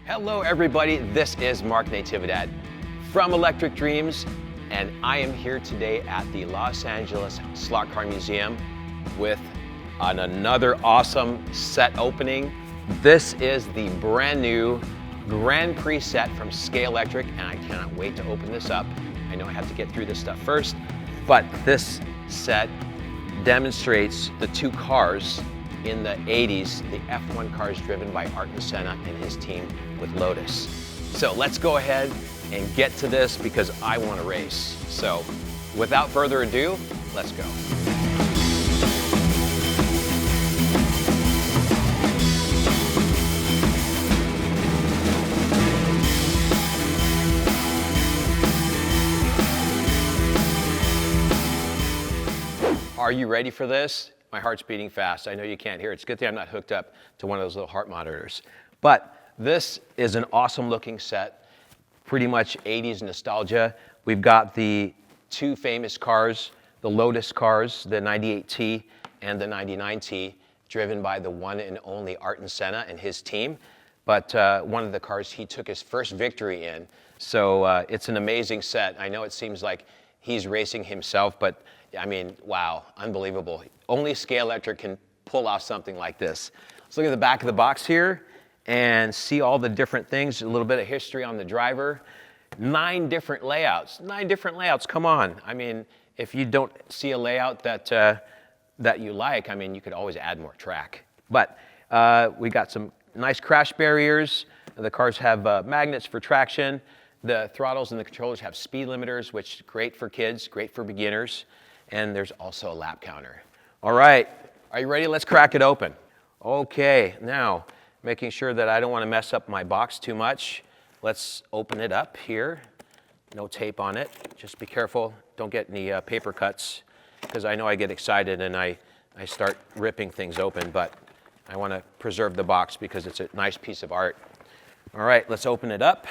Hello everybody, this is Mark Natividad from Electric Dreams, and I am here today at the Los Angeles Slot Car Museum with another awesome set opening. This is the brand new Grand Prix set from Scalextric, and I cannot wait to open this up. I know I have to get through this stuff first, but this set demonstrates the two cars in the 80s, the F1 cars driven by Ayrton Senna and his team with Lotus. So let's go ahead and get to this because I want to race. So without further ado, let's go. Are you ready for this? My heart's beating fast. I know you can't hear it. It's a good thing I'm not hooked up to one of those little heart monitors. But this is an awesome looking set, pretty much 80s nostalgia. We've got the two famous cars, the Lotus cars, the 98T and the 99T, driven by the one and only Ayrton Senna and his team. But one of the cars he took his first victory in. So it's an amazing set. I know it seems like he's racing himself, but I mean, wow, unbelievable. Only Scalextric can pull off something like this. Let's look at the back of the box here and see all the different things, a little bit of history on the driver. 9 different layouts, come on. I mean, if you don't see a layout that you like, I mean, you could always add more track. But we got some nice crash barriers. The cars have magnets for traction. The throttles and the controllers have speed limiters, which is great for kids, great for beginners. And there's also a lap counter. All right, are you ready? Let's crack it open. Okay, now, making sure that I don't want to mess up my box too much, let's open it up here. No tape on it. Just be careful, don't get any paper cuts, because I know I get excited and I start ripping things open, but I want to preserve the box because it's a nice piece of art. All right, let's open it up,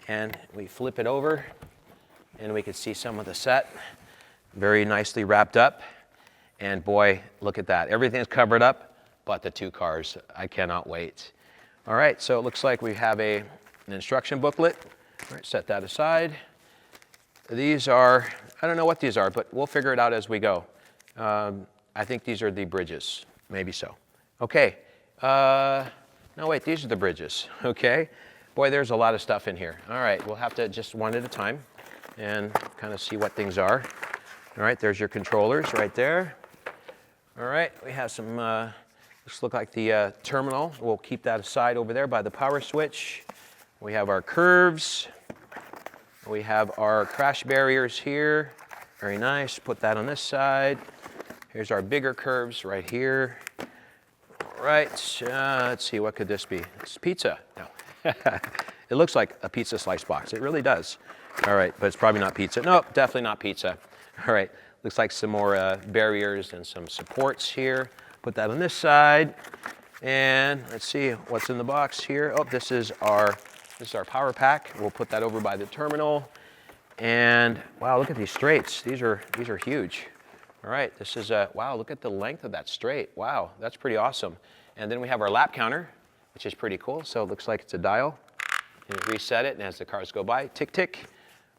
and we flip it over, and we can see some of the set. Very nicely wrapped up, and boy, look at that. Everything's covered up, but the two cars. I cannot wait. All right, so it looks like we have an instruction booklet. All right, set that aside. These are, I don't know what these are, but we'll figure it out as we go. I think these are the bridges, maybe so. Okay, no wait, these are the bridges, okay? Boy, there's a lot of stuff in here. All right, we'll have to just one at a time and kind of see what things are. All right, there's your controllers right there. All right, we have some, this look like the terminal. We'll keep that aside over there by the power switch. We have our curves. We have our crash barriers here. Very nice, put that on this side. Here's our bigger curves right here. All right, let's see, what could this be? It's pizza. No, it looks like a pizza slice box. It really does. All right, but it's probably not pizza. Nope, definitely not pizza. All right, looks like some more barriers and some supports here. Put that on this side. And let's see what's in the box here. Oh, this is our power pack. We'll put that over by the terminal. And wow, look at these straights. These are huge. All right, this is wow, look at the length of that straight. Wow, that's pretty awesome. And then we have our lap counter, which is pretty cool. So it looks like it's a dial. And you reset it, and as the cars go by, tick, tick.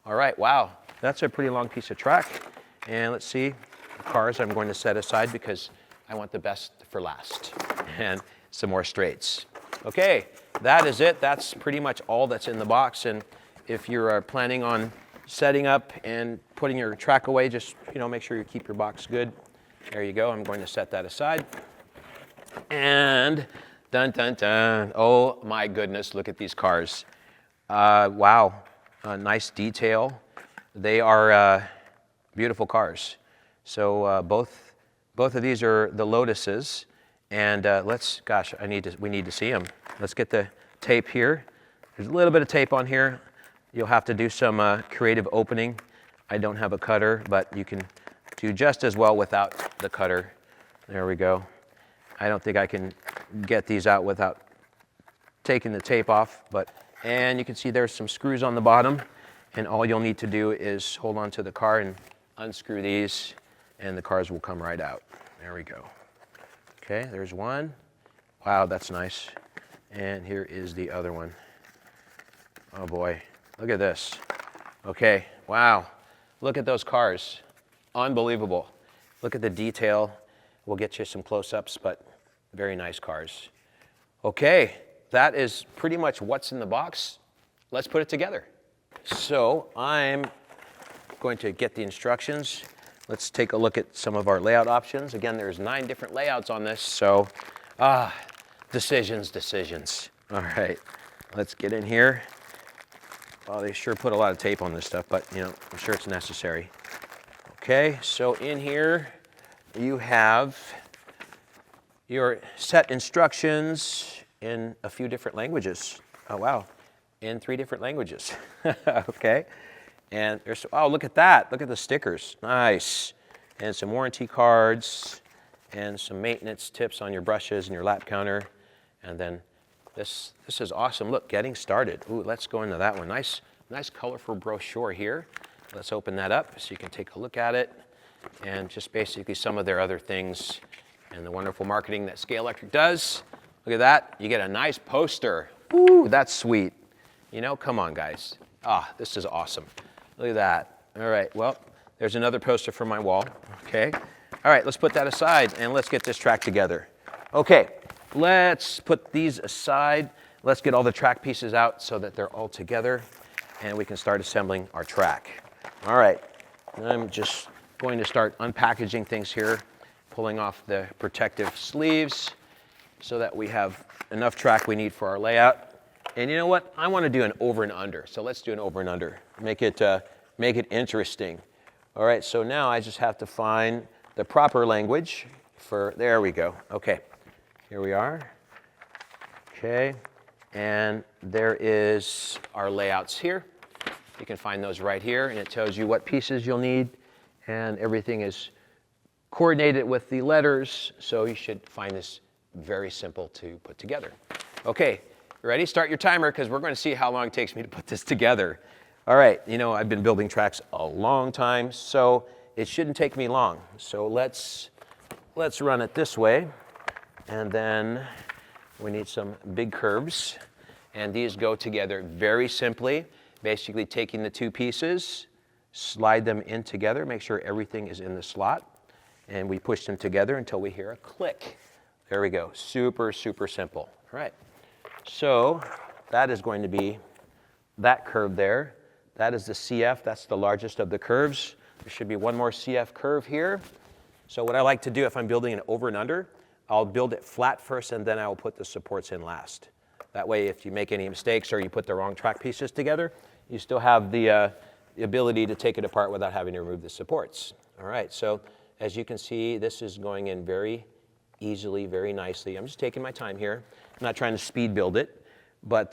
All right, wow, that's a pretty long piece of track. And let's see, the cars I'm going to set aside because I want the best for last. And some more straights. Okay, that is it. That's pretty much all that's in the box. And if you're planning on setting up and putting your track away, just make sure you keep your box good. There you go. I'm going to set that aside. And dun dun dun! Oh my goodness! Look at these cars. Wow, nice detail. They are beautiful cars. So both of these are the Lotuses, and we need to see them. Let's get the tape here. There's a little bit of tape on here. You'll have to do some creative opening. I don't have a cutter, but you can do just as well without the cutter. There we go. I don't think I can get these out without taking the tape off, and you can see there's some screws on the bottom, and all you'll need to do is hold on to the car and unscrew these, and the cars will come right out. There we go. Okay, there's one. Wow, that's nice. And here is the other one. Oh boy, look at this. Okay, wow. Look at those cars. Unbelievable. Look at the detail. We'll get you some close-ups, but very nice cars. Okay, that is pretty much what's in the box. Let's put it together. So I'm going to get the instructions. Let's take a look at some of our layout options. Again, there's 9 different layouts on this, so decisions. All right, let's get in here. Oh, they sure put a lot of tape on this stuff, but I'm sure it's necessary. Okay, so in here you have your set instructions in a few different languages. Oh, wow, in 3 different languages. Okay, and there's, oh, look at that. Look at the stickers. Nice. And some warranty cards and some maintenance tips on your brushes and your lap counter. And then this is awesome. Look, getting started. Ooh, let's go into that one. Nice colorful brochure here. Let's open that up so you can take a look at it. And just basically some of their other things and the wonderful marketing that Scalextric does. Look at that. You get a nice poster. Ooh, that's sweet. Come on, guys. This is awesome. Look at that. All right, well, there's another poster for my wall. Okay. All right, let's put that aside and let's get this track together. Okay, let's put these aside. Let's get all the track pieces out so that they're all together and we can start assembling our track. All right, I'm just going to start unpackaging things here, pulling off the protective sleeves so that we have enough track we need for our layout. And you know what? I want to do an over and under. So let's do an over and under. Make it interesting. All right, so now I just have to find the proper language for, there we go. Okay, here we are. Okay, and there is our layouts here. You can find those right here, and it tells you what pieces you'll need, and everything is coordinated with the letters, so you should find this very simple to put together. Okay, you ready? Start your timer, because we're going to see how long it takes me to put this together. All right, I've been building tracks a long time, so it shouldn't take me long. So let's run it this way, and then we need some big curves, and these go together very simply. Basically taking the 2 pieces, slide them in together, make sure everything is in the slot, and we push them together until we hear a click. There we go. Super, super simple. All right. So that is going to be that curve there. That is the CF. That's the largest of the curves. There should be one more CF curve here. So what I like to do if I'm building an over and under, I'll build it flat first and then I will put the supports in last. That way if you make any mistakes or you put the wrong track pieces together, you still have the ability to take it apart without having to remove the supports. All right, so as you can see, this is going in very easily, very nicely. I'm just taking my time here. I'm not trying to speed build it, but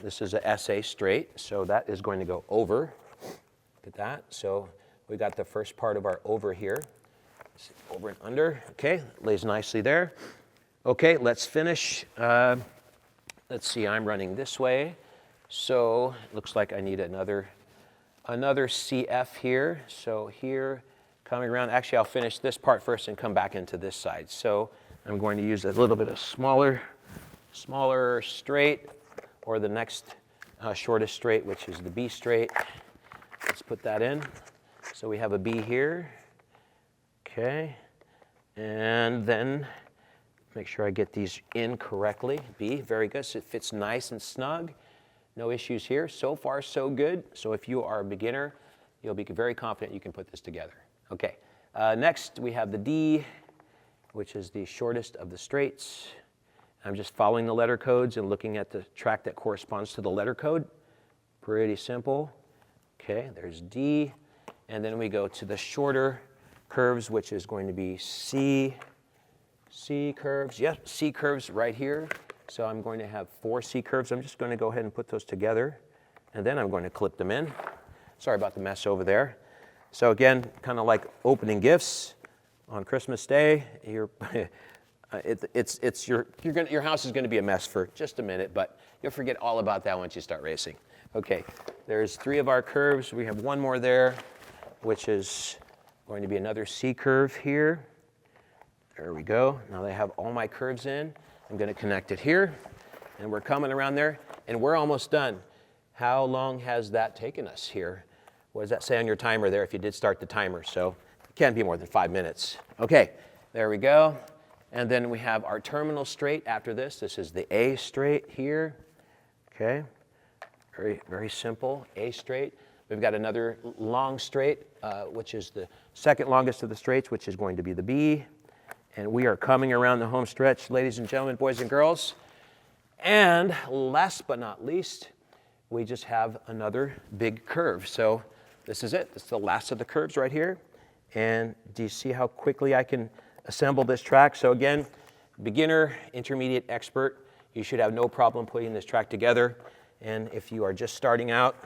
this is a SA straight, so that is going to go over. Look at that. So we got the first part of our over here. Over and under. Okay, lays nicely there. Okay, let's finish. Let's see, I'm running this way. So it looks like I need another CF here. So here, coming around, actually I'll finish this part first and come back into this side. So I'm going to use a little bit of smaller straight, or the next shortest straight, which is the B straight. Let's put that in. So we have a B here. Okay, and then make sure I get these in correctly. B, very good. So it fits nice and snug. No issues here. So far, so good. So if you are a beginner, you'll be very confident you can put this together. Okay, next we have the D, which is the shortest of the straights. I'm just following the letter codes and looking at the track that corresponds to the letter code. Pretty simple. Okay, there's D. And then we go to the shorter curves, which is going to be C curves. Yep, C curves right here. So I'm going to have 4 C curves. I'm just going to go ahead and put those together, and then I'm going to clip them in. Sorry about the mess over there. So again, kind of like opening gifts on Christmas Day. Your house is going to be a mess for just a minute, but you'll forget all about that once you start racing. Okay, there's 3 of our curves. We have one more there, which is going to be another C curve here. There we go. Now that I have all my curves in, I'm going to connect it here, and we're coming around there, and we're almost done. How long has that taken us here? What does that say on your timer there if you did start the timer? So it can't be more than 5 minutes. Okay, there we go. And then we have our terminal straight after this. This is the A straight here. Okay, very, very simple, A straight. We've got another long straight, which is the second longest of the straights, which is going to be the B. And we are coming around the home stretch, ladies and gentlemen, boys and girls. And last but not least, we just have another big curve. So this is it. This is the last of the curves right here. And do you see how quickly I can assemble this track? So again, beginner, intermediate, expert, you should have no problem putting this track together. And if you are just starting out,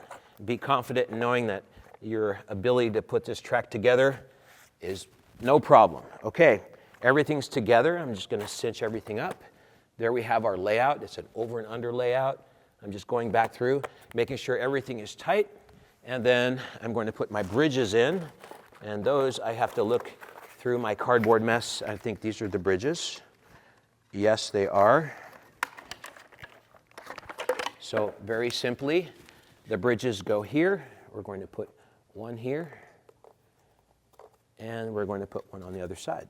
be confident in knowing that your ability to put this track together is no problem. Okay, everything's together. I'm just going to cinch everything up. There we have our layout. It's an over and under layout. I'm just going back through, making sure everything is tight. And then I'm going to put my bridges in. And those, I have to look through my cardboard mess. I think these are the bridges. Yes, they are. So very simply, the bridges go here. We're going to put one here. And we're going to put one on the other side.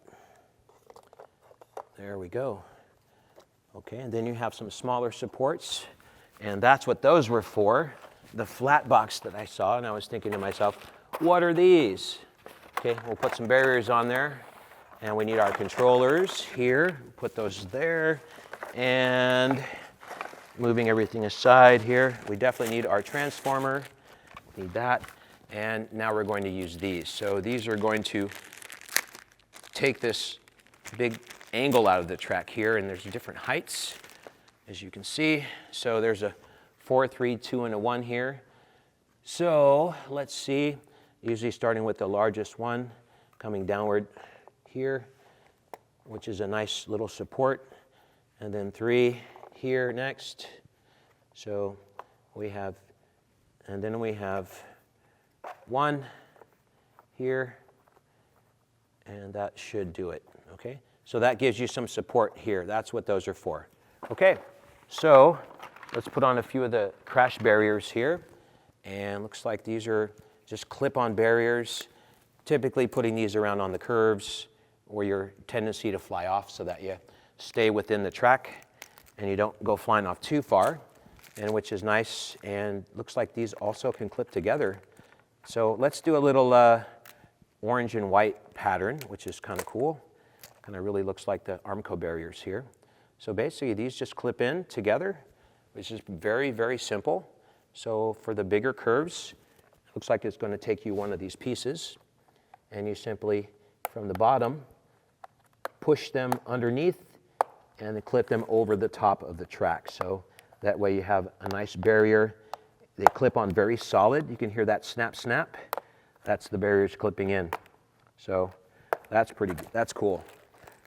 There we go. Okay, and then you have some smaller supports. And that's what those were for. The flat box that I saw, and I was thinking to myself, what are these? Okay, we'll put some barriers on there. And we need our controllers here. Put those there. And moving everything aside here, we definitely need our transformer. Need that. And now we're going to use these. So these are going to take this big angle out of the track here, and there's different heights, as you can see. So there's a 4, 3, 2, and a 1 here. So let's see, usually starting with the largest one, coming downward here, which is a nice little support, and then 3 here next. So we have, and then we have 1 here, and that should do it, okay? So that gives you some support here. That's what those are for. Okay, so let's put on a few of the crash barriers here. And looks like these are just clip-on barriers, typically putting these around on the curves or your tendency to fly off so that you stay within the track and you don't go flying off too far, and which is nice. And looks like these also can clip together. So let's do a little orange and white pattern, which is kind of cool. Kind of really looks like the Armco barriers here. So basically these just clip in together, which is very, very simple. So for the bigger curves, it looks like it's going to take you one of these pieces, and you simply, from the bottom, push them underneath and then clip them over the top of the track. So that way you have a nice barrier. They clip on very solid. You can hear that snap, snap. That's the barriers clipping in. So that's pretty good. That's cool.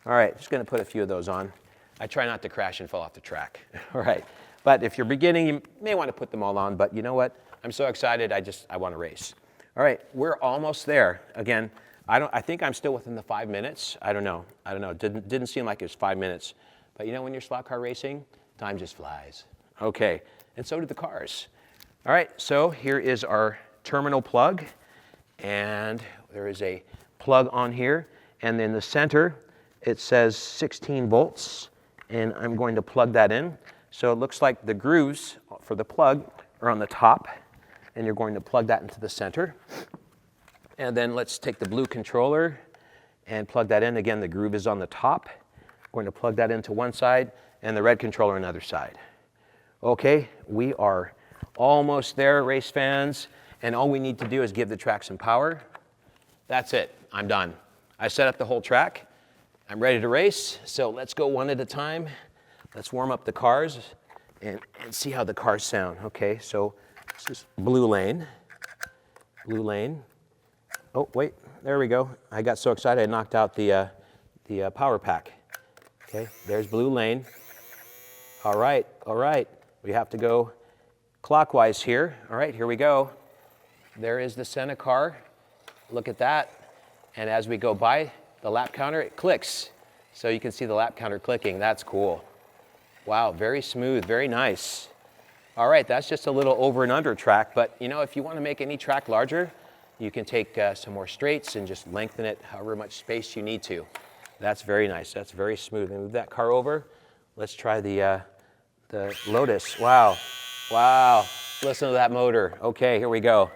All right, just going to put a few of those on. I try not to crash and fall off the track. All right, but if you're beginning, you may want to put them all on, but you know what? I'm so excited, I want to race. All right, we're almost there. Again, I think I'm still within the 5 minutes. I don't know. Didn't seem like it was 5 minutes. But you know, when you're slot car racing, time just flies. Okay, and so do the cars. All right, so here is our terminal plug, and there is a plug on here, and in the center, it says 16 volts, and I'm going to plug that in. So it looks like the grooves for the plug are on the top, and you're going to plug that into the center. And then let's take the blue controller and plug that in. Again, the groove is on the top. I'm going to plug that into one side, and the red controller on the other side. Okay, we are almost there, race fans, and all we need to do is give the track some power. That's it, I'm done. I set up the whole track. I'm ready to race, so let's go one at a time. Let's warm up the cars and see how the cars sound. Okay, so this is blue lane. Blue lane. Oh, wait, there we go. I got so excited I knocked out the power pack. Okay, there's blue lane. All right, we have to go clockwise here. All right, here we go. There is the Senna car. Look at that. And as we go by the lap counter, it clicks. So you can see the lap counter clicking. That's cool. Wow, very smooth, very nice. All right, that's just a little over and under track, but you know, if you want to make any track larger, you can take some more straights and just lengthen it however much space you need to. That's very nice, that's very smooth. And move that car over. Let's try the Lotus. Wow, wow, listen to that motor. Okay, here we go.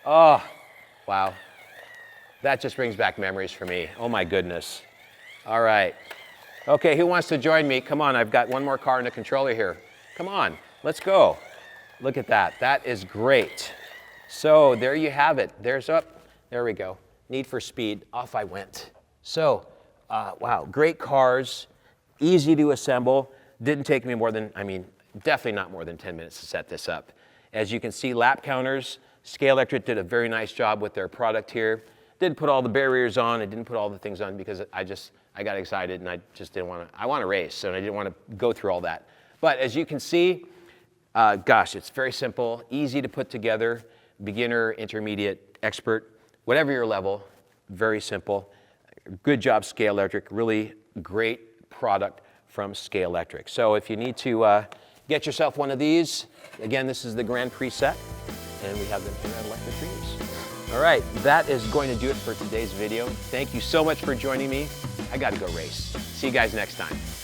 Oh, wow. That just brings back memories for me. Oh my goodness. All right. Okay, who wants to join me? Come on, I've got one more car and a controller here. Come on, let's go. Look at that, that is great. So there you have it. There's up, there we go. Need for Speed, off I went. So, wow, great cars, easy to assemble. Didn't take me more than, definitely not more than 10 minutes to set this up. As you can see, lap counters, Scalextric did a very nice job with their product here. Didn't put all the barriers on, I didn't put all the things on because I got excited and I just didn't want to, I want to race and I didn't want to go through all that. But as you can see, gosh, it's very simple, easy to put together, beginner, intermediate, expert, whatever your level, very simple. Good job, Scalextric, really great product from Scalextric. So if you need to get yourself one of these, again, this is the Grand Prix set, and we have them in red electric dreams. All right, that is going to do it for today's video. Thank you so much for joining me. I got to go race. See you guys next time.